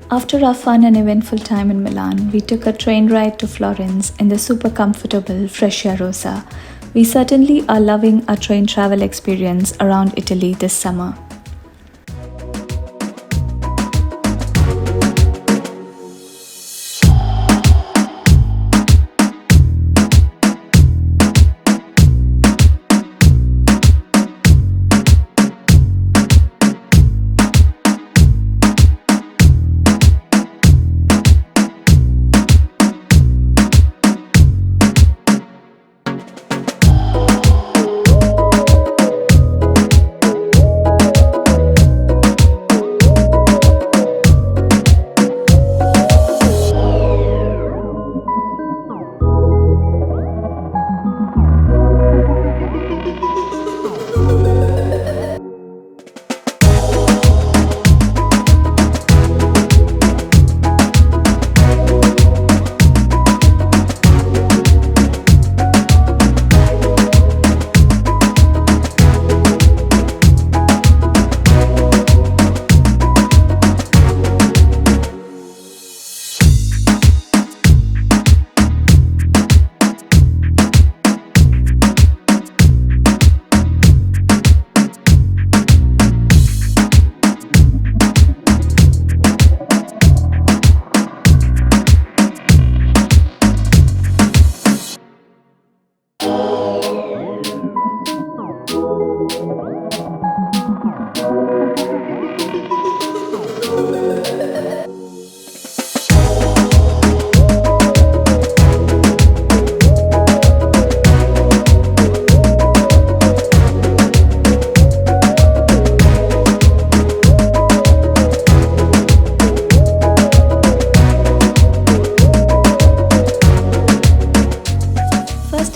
After our fun and eventful time in Milan, we took a train ride to Florence in the super comfortable Freccia Rosa. We certainly are loving our train travel experience around Italy this summer.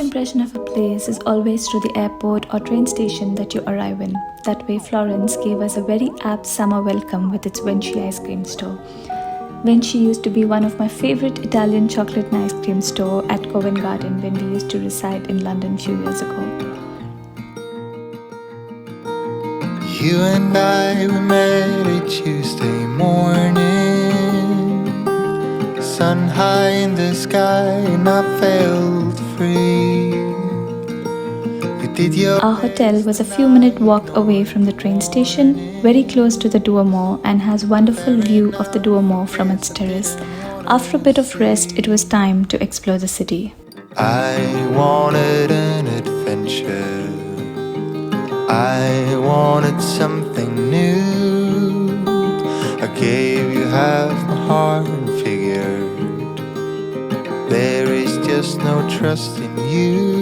Impression of a place is always through the airport or train station that you arrive in. That way, Florence gave us a very apt summer welcome with its Vinci ice cream store. Vinci used to be one of my favorite Italian chocolate and ice cream store at Covent Garden when we used to reside in London a few years ago. You and I, we met a Tuesday morning, sun high in the sky, and I felt free. Our hotel was a few-minute walk away from the train station, very close to the Duomo, and has wonderful view of the Duomo from its terrace. After a bit of rest, it was time to explore the city. I wanted an adventure. I wanted something new. I gave you half my heart and figured there is just no trust in you.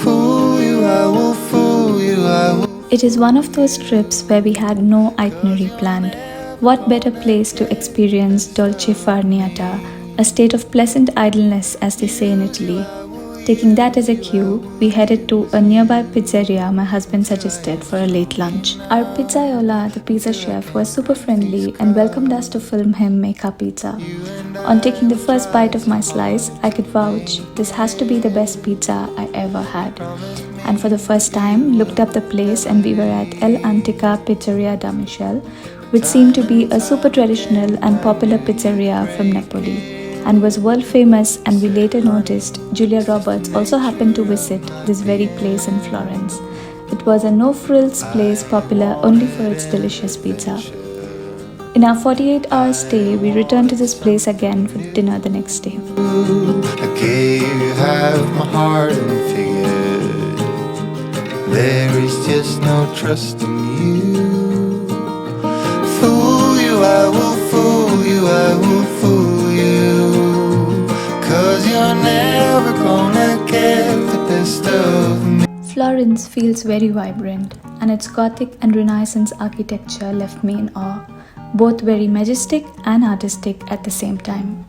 Fool you, I will fool you, I will. It is one of those trips where we had no itinerary planned. What better place to experience Dolce Far, a state of pleasant idleness, as they say in Italy. Taking that as a cue, we headed to a nearby pizzeria my husband suggested for a late lunch. Our pizzaiola, the pizza chef, was super friendly and welcomed us to film him make our pizza. On taking the first bite of my slice, I could vouch this has to be the best pizza I ever had. And for the first time, looked up the place and we were at El Antica Pizzeria da Michel, which seemed to be a super traditional and popular pizzeria from Napoli, and was world famous, and we later noticed Julia Roberts also happened to visit this very place in Florence. It was a no-frills place popular only for its delicious pizza. In our 48-hour stay, we returned to this place again for dinner the next day. I gave you half my heart and figured there is just no trust in you. Fool you, I will fool you, I will fool you, 'cause you're never gonna get the best of me. Florence feels very vibrant, and its Gothic and Renaissance architecture left me in awe, both very majestic and artistic at the same time.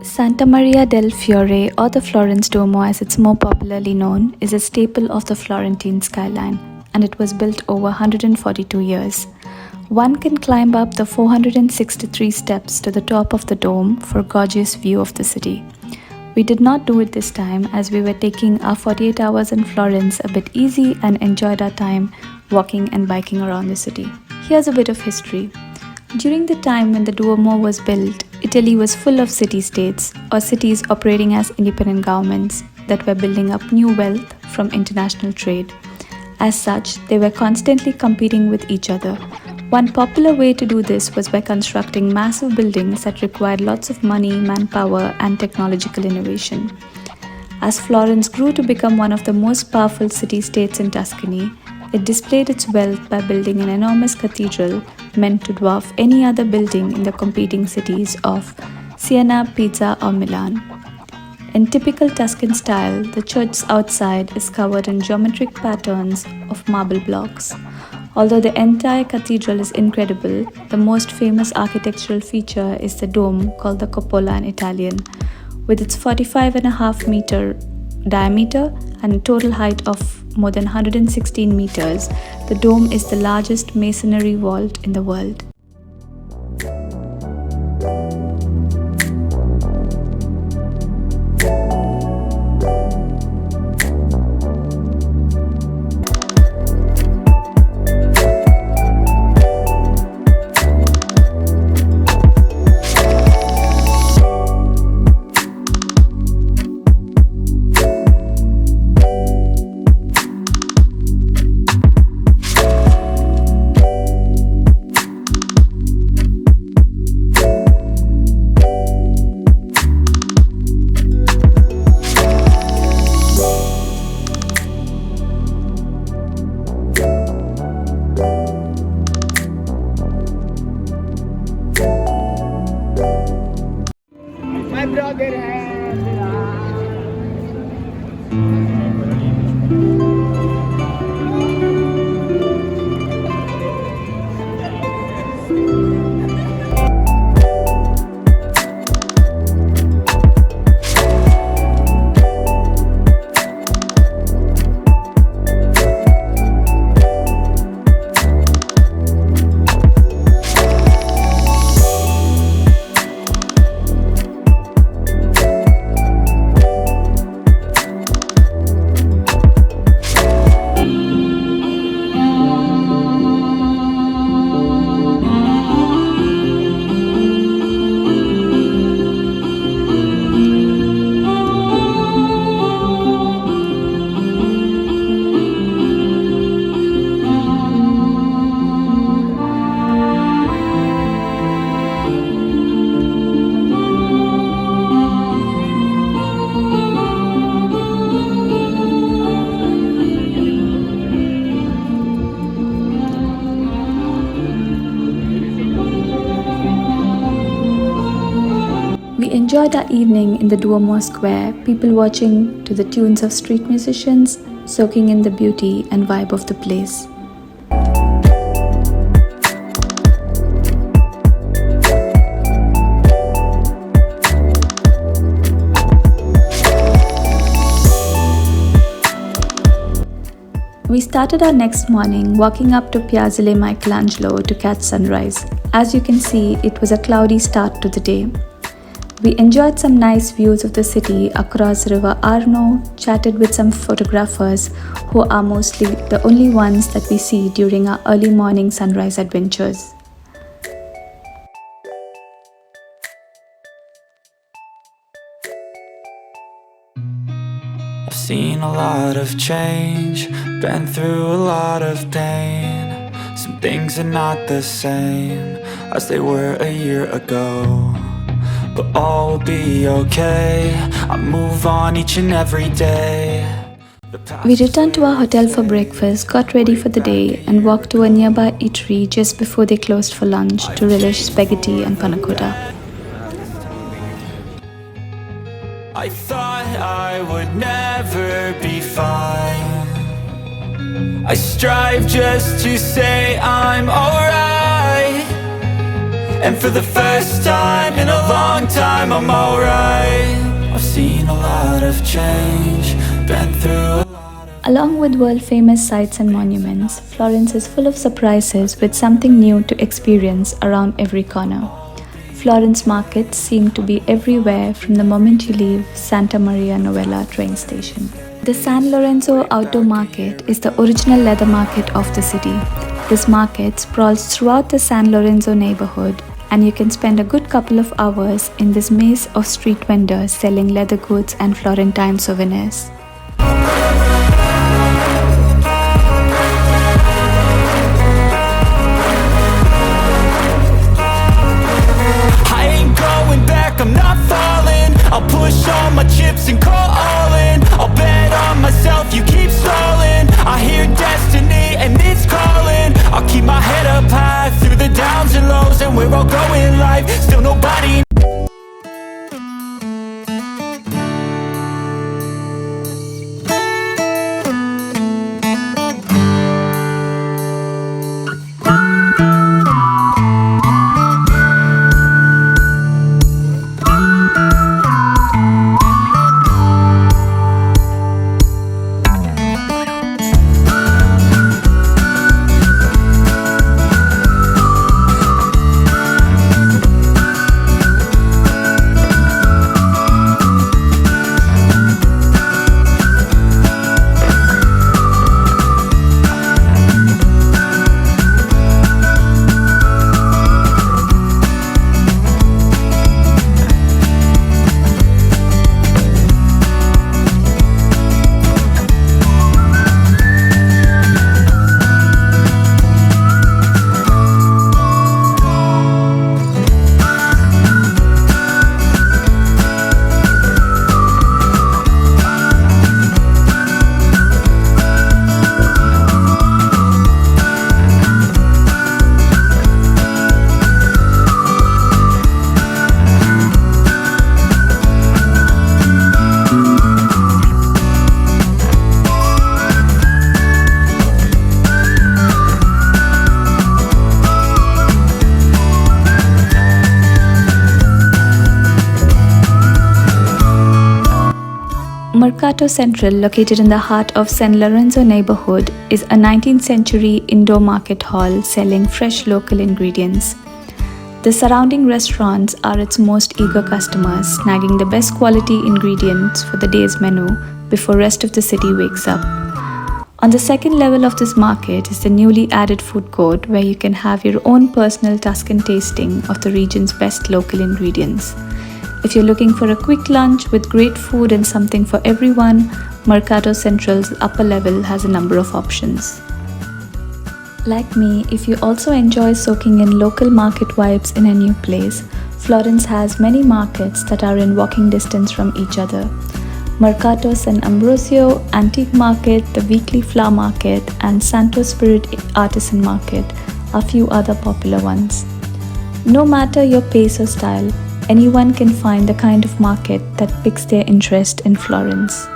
Santa Maria del Fiore, or the Florence Duomo as it's more popularly known, is a staple of the Florentine skyline, and it was built over 142 years. One can climb up the 463 steps to the top of the dome for a gorgeous view of the city. We did not do it this time as we were taking our 48 hours in Florence a bit easy and enjoyed our time walking and biking around the city. Here's a bit of history. During the time when the Duomo was built, Italy was full of city-states or cities operating as independent governments that were building up new wealth from international trade. As such, they were constantly competing with each other. One popular way to do this was by constructing massive buildings that required lots of money, manpower, and technological innovation. As Florence grew to become one of the most powerful city-states in Tuscany, it displayed its wealth by building an enormous cathedral meant to dwarf any other building in the competing cities of Siena, Pisa, or Milan. In typical Tuscan style, the church's outside is covered in geometric patterns of marble blocks. Although the entire cathedral is incredible, the most famous architectural feature is the dome called the cupola in Italian. With its 45.5-meter diameter and a total height of more than 116 meters, the dome is the largest masonry vault in the world. We enjoyed our evening in the Duomo Square, people watching to the tunes of street musicians, soaking in the beauty and vibe of the place. We started our next morning walking up to Piazzale Michelangelo to catch sunrise. As you can see, it was a cloudy start to the day. We enjoyed some nice views of the city across River Arno, chatted with some photographers who are mostly the only ones that we see during our early morning sunrise adventures. I've seen a lot of change, been through a lot of pain. Some things are not the same as they were a year ago, but all will be okay. I move on each and every day. We returned to our hotel for breakfast, got ready for the day, and walked to a nearby eatery just before they closed for lunch to relish spaghetti and panna cotta. I thought I would never be fine. I strive just to say I'm alright, and for the first time in a long time I'm alright. I've seen a lot of change, been through a lot of... Along with world-famous sites and monuments, Florence is full of surprises with something new to experience around every corner. Florence markets seem to be everywhere from the moment you leave Santa Maria Novella train station. The San Lorenzo Outdoor Market is the original leather market of the city. This market sprawls throughout the San Lorenzo neighborhood, and you can spend a good couple of hours in this maze of street vendors selling leather goods and Florentine souvenirs. I'm not falling. I'll push all my chips and call all in. I'll bet on myself, you keep stalling. I hear destiny and it's calling. I'll keep my head up high through the downs and lows, and we're all going live. Still nobody. Mercato Central, located in the heart of San Lorenzo neighborhood, is a 19th century indoor market hall selling fresh local ingredients. The surrounding restaurants are its most eager customers, snagging the best quality ingredients for the day's menu before rest of the city wakes up. On the second level of this market is the newly added food court, where you can have your own personal Tuscan tasting of the region's best local ingredients. If you're looking for a quick lunch with great food and something for everyone, Mercato Central's upper level has a number of options. Like me, if you also enjoy soaking in local market vibes in a new place, Florence has many markets that are in walking distance from each other. Mercato San Ambrosio, Antique Market, the Weekly Flower Market, and Santo Spirit Artisan Market are few other popular ones. No matter your pace or style, anyone can find the kind of market that piques their interest in Florence.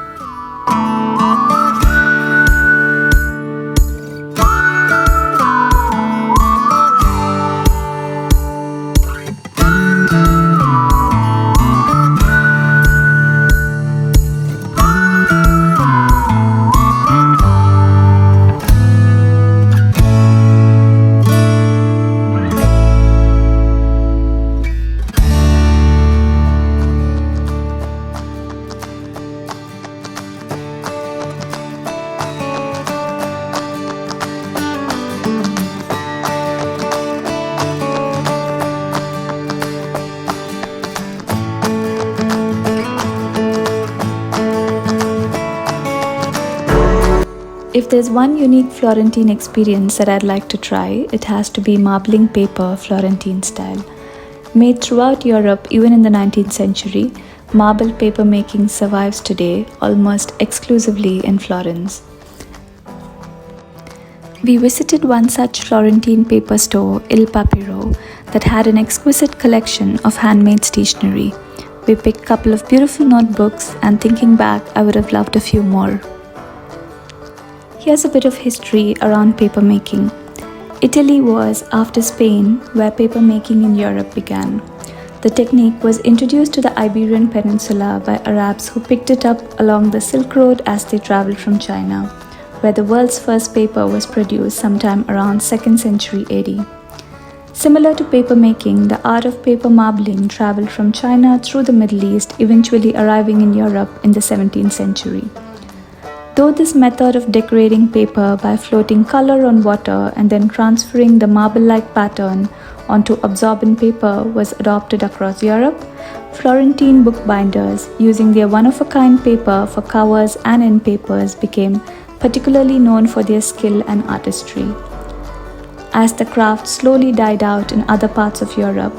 If there's one unique Florentine experience that I'd like to try, it has to be marbling paper Florentine style. Made throughout Europe even in the 19th century, marble paper making survives today almost exclusively in Florence. We visited one such Florentine paper store, Il Papiro, that had an exquisite collection of handmade stationery. We picked a couple of beautiful notebooks, and thinking back, I would have loved a few more. Here's a bit of history around paper making. Italy was, after Spain, where paper making in Europe began. The technique was introduced to the Iberian Peninsula by Arabs who picked it up along the Silk Road as they traveled from China, where the world's first paper was produced sometime around 2nd century AD. Similar to papermaking, the art of paper marbling traveled from China through the Middle East, eventually arriving in Europe in the 17th century. Though this method of decorating paper by floating color on water and then transferring the marble-like pattern onto absorbent paper was adopted across Europe, Florentine bookbinders, using their one-of-a-kind paper for covers and end papers, became particularly known for their skill and artistry. As the craft slowly died out in other parts of Europe,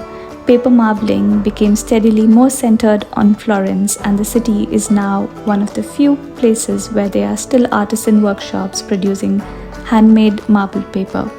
paper marbling became steadily more centered on Florence, and the city is now one of the few places where there are still artisan workshops producing handmade marble paper.